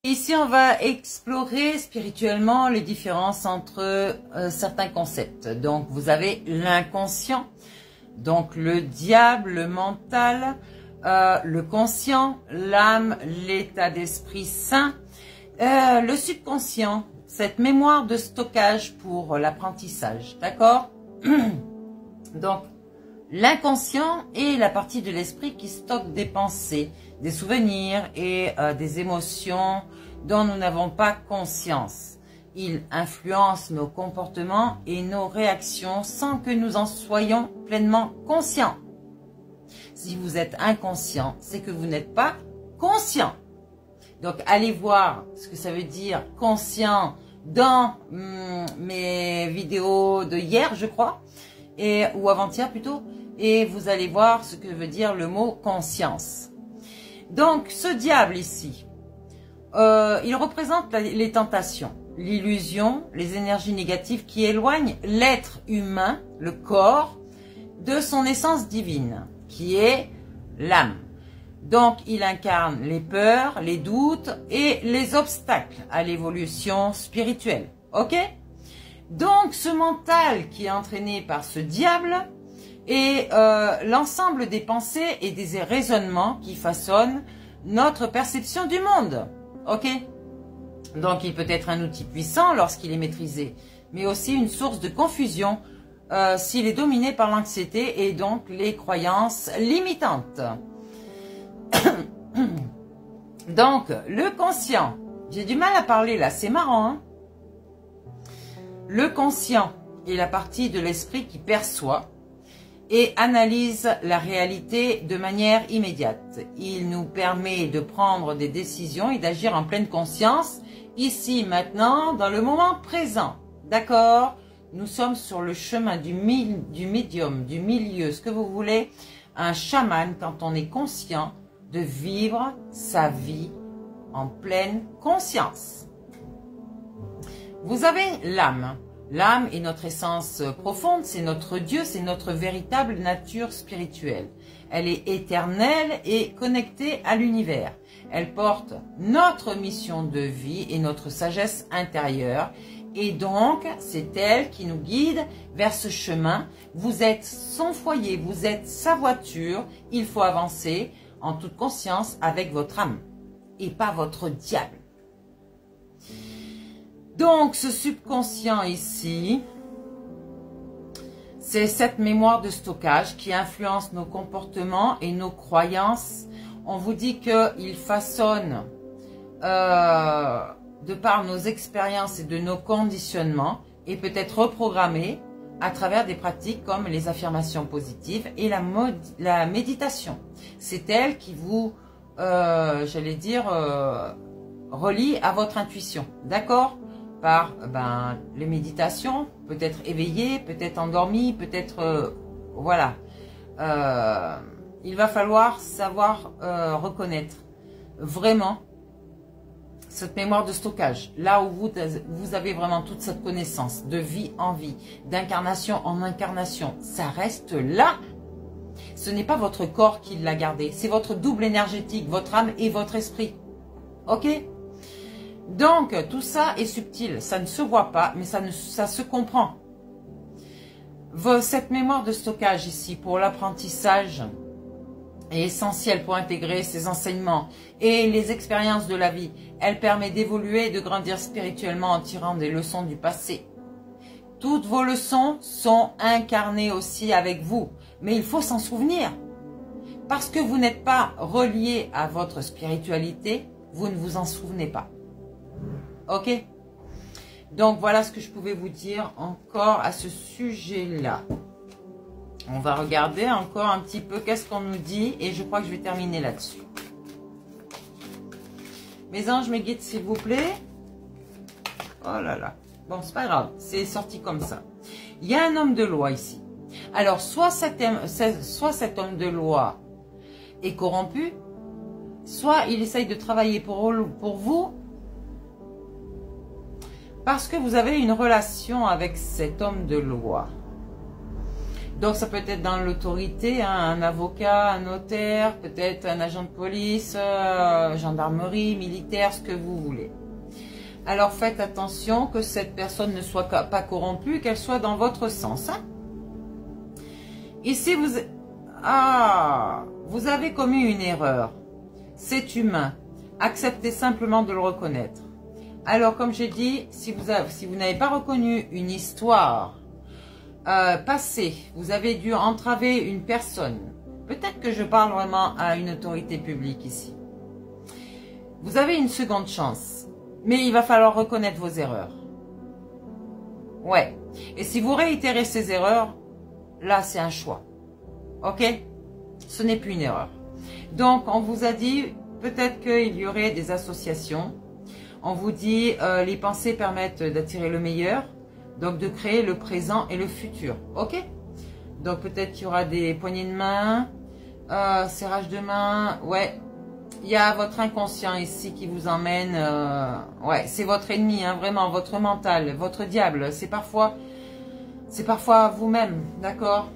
Ici, on va explorer spirituellement les différences entre certains concepts. Donc, vous avez l'inconscient, donc le diable, le mental, le conscient, l'âme, l'état d'esprit sain, le subconscient, cette mémoire de stockage pour l'apprentissage, d'accord? Donc, l'inconscient est la partie de l'esprit qui stocke des pensées, des souvenirs et des émotions dont nous n'avons pas conscience. Il influence nos comportements et nos réactions sans que nous en soyons pleinement conscients. Si vous êtes inconscient, c'est que vous n'êtes pas conscient. Donc, allez voir ce que ça veut dire conscient dans mes vidéos de hier, je crois, ou avant-hier plutôt, et vous allez voir ce que veut dire le mot conscience. Donc, ce diable ici, il représente les tentations, l'illusion, les énergies négatives qui éloignent l'être humain, le corps, de son essence divine, qui est l'âme. Donc, il incarne les peurs, les doutes et les obstacles à l'évolution spirituelle. Ok? Donc, ce mental qui est entraîné par ce diable est l'ensemble des pensées et des raisonnements qui façonnent notre perception du monde. Ok? Donc, il peut être un outil puissant lorsqu'il est maîtrisé, mais aussi une source de confusion s'il est dominé par l'anxiété et donc les croyances limitantes. Donc, le conscient, j'ai du mal à parler là, c'est marrant, hein? Le conscient est la partie de l'esprit qui perçoit et analyse la réalité de manière immédiate. Il nous permet de prendre des décisions et d'agir en pleine conscience, ici, maintenant, dans le moment présent. D'accord? Nous sommes sur le chemin du médium, du milieu, ce que vous voulez, un chaman quand on est conscient de vivre sa vie en pleine conscience. Vous avez l'âme. L'âme est notre essence profonde, c'est notre Dieu, c'est notre véritable nature spirituelle. Elle est éternelle et connectée à l'univers. Elle porte notre mission de vie et notre sagesse intérieure. Et donc, c'est elle qui nous guide vers ce chemin. Vous êtes son foyer, vous êtes sa voiture. Il faut avancer en toute conscience avec votre âme et pas votre diable. Donc, ce subconscient ici, c'est cette mémoire de stockage qui influence nos comportements et nos croyances. On vous dit qu'il façonne, de par nos expériences et de nos conditionnements, et peut être reprogrammé à travers des pratiques comme les affirmations positives et la méditation. C'est elle qui vous, j'allais dire, relie à votre intuition. D'accord? Par les méditations, peut-être éveillé, peut-être endormi, peut-être voilà. Il va falloir savoir reconnaître vraiment cette mémoire de stockage, là où vous avez vraiment toute cette connaissance de vie en vie, d'incarnation en incarnation, ça reste là. Ce n'est pas votre corps qui l'a gardé, c'est votre double énergétique, votre âme et votre esprit. Ok? Donc, tout ça est subtil, ça ne se voit pas, mais ça se comprend. Cette mémoire de stockage ici, pour l'apprentissage, est essentielle pour intégrer ces enseignements et les expériences de la vie. Elle permet d'évoluer et de grandir spirituellement en tirant des leçons du passé. Toutes vos leçons sont incarnées aussi avec vous, mais il faut s'en souvenir. Parce que vous n'êtes pas relié à votre spiritualité, vous ne vous en souvenez pas. Ok? Donc voilà ce que je pouvais vous dire encore à ce sujet-là. On va regarder encore un petit peu qu'est-ce qu'on nous dit et je crois que je vais terminer là-dessus. Mes anges, mes guides, s'il vous plaît. Oh là là. Bon, c'est pas grave, c'est sorti comme ça. Il y a un homme de loi ici. Alors, soit cet homme de loi est corrompu, soit il essaye de travailler pour vous, parce que vous avez une relation avec cet homme de loi. Donc ça peut être dans l'autorité, hein, un avocat, un notaire, peut-être un agent de police, gendarmerie, militaire, ce que vous voulez. Alors faites attention que cette personne ne soit pas corrompue, qu'elle soit dans votre sens. Hein. Ici, vous avez commis une erreur. C'est humain. Acceptez simplement de le reconnaître. Alors, comme j'ai dit, si vous n'avez pas reconnu une histoire passée, vous avez dû entraver une personne. Peut-être que je parle vraiment à une autorité publique ici. Vous avez une seconde chance, mais il va falloir reconnaître vos erreurs. Ouais. Et si vous réitérez ces erreurs, là, c'est un choix. Ok? Ce n'est plus une erreur. Donc, on vous a dit, peut-être qu'il y aurait des associations. On vous dit, les pensées permettent d'attirer le meilleur. Donc, de créer le présent et le futur. Ok? Donc, peut-être qu'il y aura des poignées de main, serrage de main. Ouais. Il y a votre inconscient ici qui vous emmène. Ouais, c'est votre ennemi, hein, vraiment, votre mental, votre diable. C'est parfois vous-même, d'accord?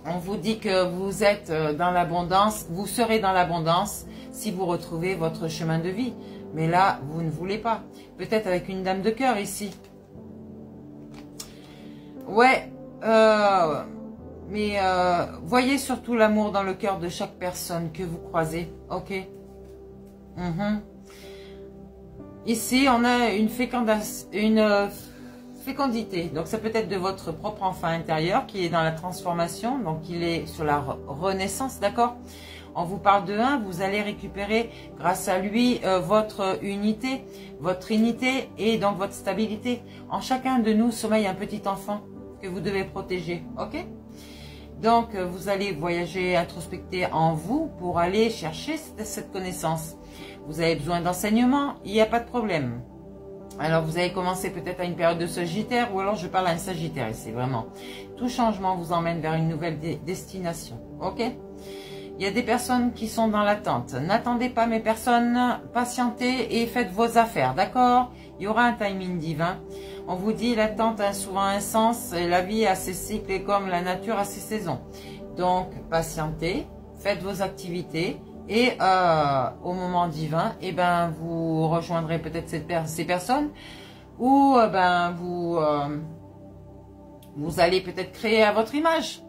On vous dit que vous êtes dans l'abondance, vous serez dans l'abondance si vous retrouvez votre chemin de vie. Mais là, vous ne voulez pas. Peut-être avec une dame de cœur ici. Ouais, mais voyez surtout l'amour dans le cœur de chaque personne que vous croisez. Ok. Ici, on a une fécondité. Donc, ça peut être de votre propre enfant intérieur qui est dans la transformation. Donc, il est sur la renaissance, d'accord? On vous parle de un, vous allez récupérer grâce à lui votre unité et donc votre stabilité. En chacun de nous sommeille un petit enfant que vous devez protéger, ok? Donc, vous allez voyager, introspecter en vous pour aller chercher cette connaissance. Vous avez besoin d'enseignement, il n'y a pas de problème. Alors, vous avez commencé peut-être à une période de Sagittaire ou alors je parle à un Sagittaire ici, vraiment. Tout changement vous emmène vers une nouvelle destination, ok? Il y a des personnes qui sont dans l'attente. N'attendez pas mes personnes, patientez et faites vos affaires, d'accord? Il y aura un timing divin. On vous dit l'attente a souvent un sens et la vie a ses cycles et comme la nature a ses saisons. Donc, patientez, faites vos activités et au moment divin, eh ben, vous rejoindrez peut-être ces personnes ou vous allez peut-être créer à votre image.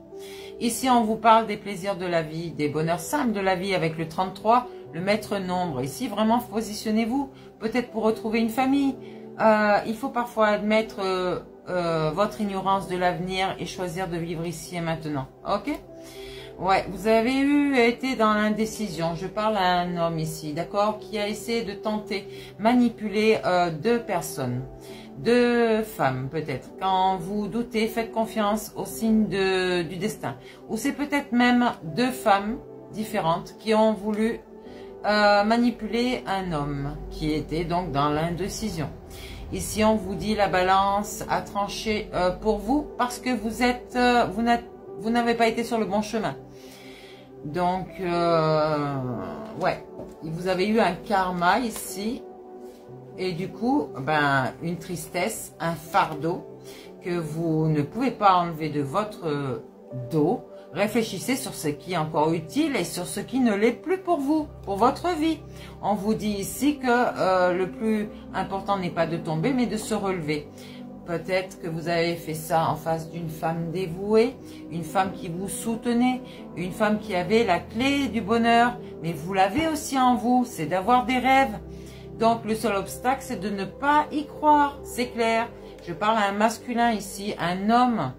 Ici, on vous parle des plaisirs de la vie, des bonheurs simples de la vie avec le 33, le maître nombre. Ici, vraiment, positionnez-vous, peut-être pour retrouver une famille. Il faut parfois admettre votre ignorance de l'avenir et choisir de vivre ici et maintenant. Ok? Ouais, vous avez été dans l'indécision. Je parle à un homme ici, d'accord, qui a essayé de tenter, manipuler deux personnes. Deux femmes peut-être. Quand vous doutez, faites confiance au signe du destin. Ou c'est peut-être même deux femmes différentes qui ont voulu manipuler un homme qui était donc dans l'indécision. Ici, on vous dit la balance a tranché pour vous parce que vous n'avez pas été sur le bon chemin. Donc, ouais, vous avez eu un karma ici. Et du coup, ben, une tristesse, un fardeau que vous ne pouvez pas enlever de votre dos. Réfléchissez sur ce qui est encore utile et sur ce qui ne l'est plus pour vous, pour votre vie. On vous dit ici que le plus important n'est pas de tomber, mais de se relever. Peut-être que vous avez fait ça en face d'une femme dévouée, une femme qui vous soutenait, une femme qui avait la clé du bonheur, mais vous l'avez aussi en vous, c'est d'avoir des rêves. Donc, le seul obstacle, c'est de ne pas y croire. C'est clair. Je parle à un masculin ici, un homme.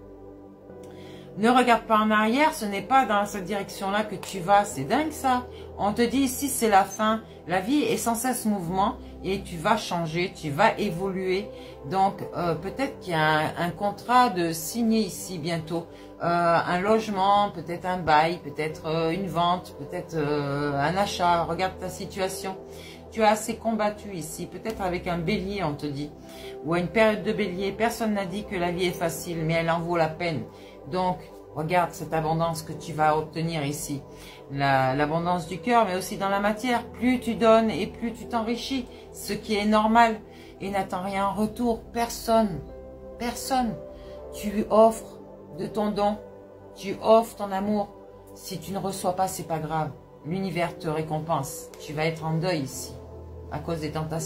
Ne regarde pas en arrière. Ce n'est pas dans cette direction-là que tu vas. C'est dingue, ça. On te dit ici, c'est la fin. La vie est sans cesse mouvement et tu vas changer, tu vas évoluer. Donc, peut-être qu'il y a un contrat de signer ici bientôt. Un logement, peut-être un bail, peut-être une vente, peut-être un achat. Regarde ta situation. Tu as assez combattu ici, peut-être avec un bélier, on te dit, ou à une période de bélier. Personne n'a dit que la vie est facile, mais elle en vaut la peine. Donc, regarde cette abondance que tu vas obtenir ici. L'abondance du cœur, mais aussi dans la matière. Plus tu donnes et plus tu t'enrichis, ce qui est normal. Et n'attends rien en retour. Personne. Personne. Tu offres de ton don. Tu offres ton amour. Si tu ne reçois pas, c'est pas grave. L'univers te récompense. Tu vas être en deuil ici, à cause des tentations.